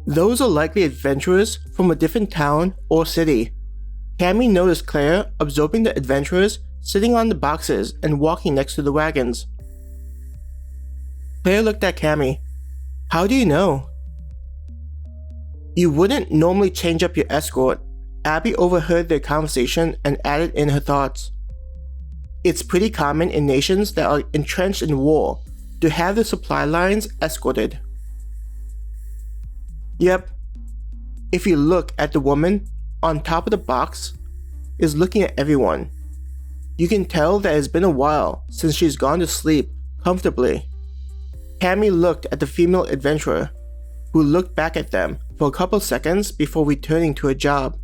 Those are likely adventurers from a different town or city. Cammy noticed Claire absorbing the adventurers sitting on the boxes and walking next to the wagons. Claire looked at Cammy. How do you know? You wouldn't normally change up your escort. Abby overheard their conversation and added in her thoughts. It's pretty common in nations that are entrenched in war to have the supply lines escorted. Yep. If you look at the woman on top of the box is looking at everyone. You can tell that it's been a while since she's gone to sleep comfortably. Cammy looked at the female adventurer, who looked back at them for a couple seconds before returning to her job.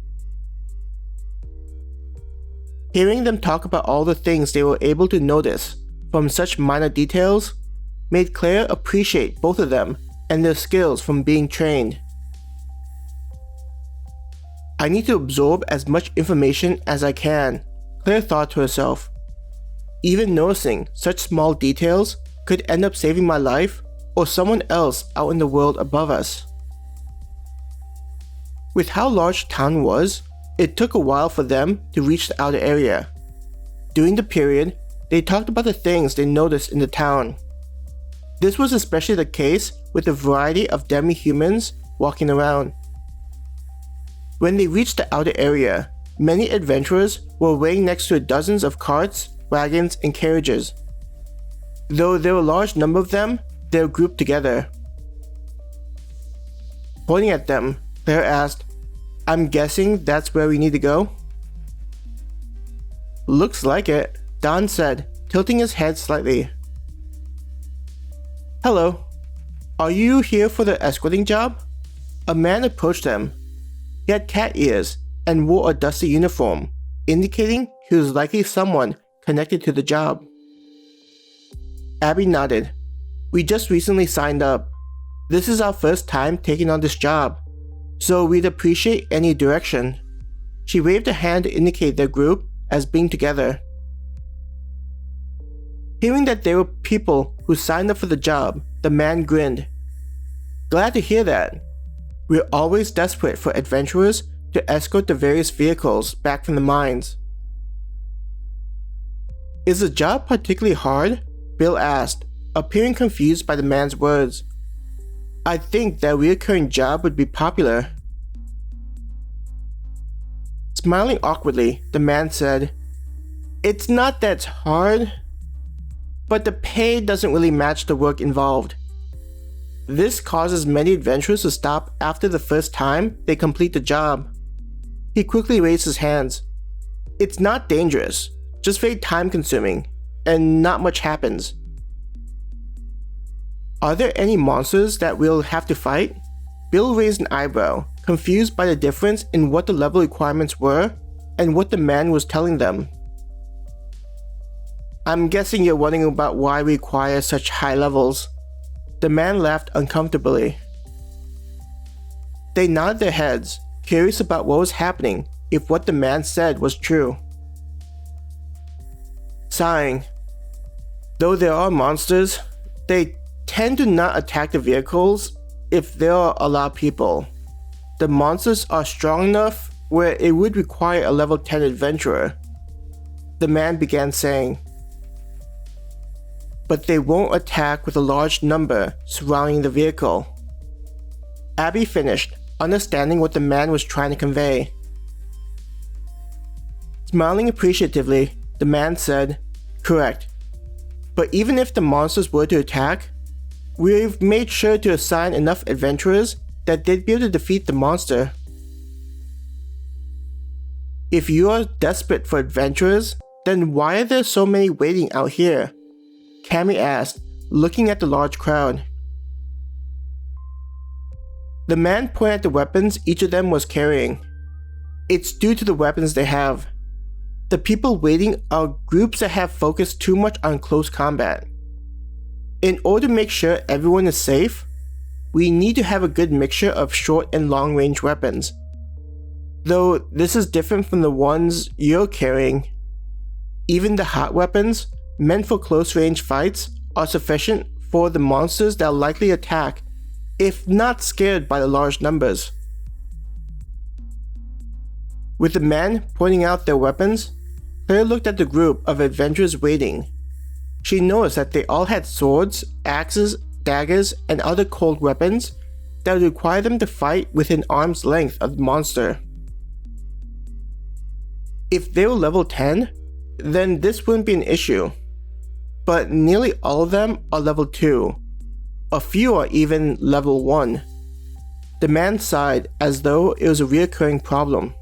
Hearing them talk about all the things they were able to notice from such minor details made Claire appreciate both of them and their skills from being trained. I need to absorb as much information as I can, Claire thought to herself. Even noticing such small details could end up saving my life or someone else out in the world above us. With how large the town was, it took a while for them to reach the outer area. During the period, they talked about the things they noticed in the town. This was especially the case with a variety of demi-humans walking around. When they reached the outer area, many adventurers were waiting next to dozens of carts, wagons, and carriages. Though there were a large number of them, they were grouped together. Pointing at them, Claire asked, I'm guessing that's where we need to go? Looks like it, Don said, tilting his head slightly. Hello. Are you here for the escorting job? A man approached them. He had cat ears and wore a dusty uniform, indicating he was likely someone connected to the job. Abby nodded. We just recently signed up. This is our first time taking on this job, so we'd appreciate any direction. She waved a hand to indicate their group as being together. Hearing that there were people who signed up for the job, the man grinned. Glad to hear that. We're always desperate for adventurers to escort the various vehicles back from the mines. Is the job particularly hard? Bill asked, appearing confused by the man's words. I think that recurring job would be popular. Smiling awkwardly, the man said, It's not that hard, but the pay doesn't really match the work involved. This causes many adventurers to stop after the first time they complete the job. He quickly raised his hands. It's not dangerous, just very time-consuming, and not much happens. Are there any monsters that we'll have to fight? Bill raised an eyebrow, confused by the difference in what the level requirements were and what the man was telling them. I'm guessing you're wondering about why we require such high levels. The man laughed uncomfortably. They nodded their heads, curious about what was happening if what the man said was true. Sighing. Though there are monsters, they tend to not attack the vehicles if there are a lot of people. The monsters are strong enough where it would require a level 10 adventurer. The man began saying. But they won't attack with a large number surrounding the vehicle. Abby finished, understanding what the man was trying to convey. Smiling appreciatively, the man said, Correct. But even if the monsters were to attack, we've made sure to assign enough adventurers that they'd be able to defeat the monster. If you are desperate for adventurers, then why are there so many waiting out here? Cammy asked, looking at the large crowd. The man pointed at the weapons each of them was carrying. It's due to the weapons they have. The people waiting are groups that have focused too much on close combat. In order to make sure everyone is safe, we need to have a good mixture of short and long range weapons. Though this is different from the ones you're carrying. Even the hot weapons, meant for close range fights, are sufficient for the monsters that will likely attack if not scared by the large numbers. With the men pointing out their weapons, Claire looked at the group of adventurers waiting. She noticed that they all had swords, axes, daggers, and other cold weapons that would require them to fight within arm's length of the monster. If they were level 10, then this wouldn't be an issue. But nearly all of them are level 2. A few are even level 1. The man sighed as though it was a reoccurring problem.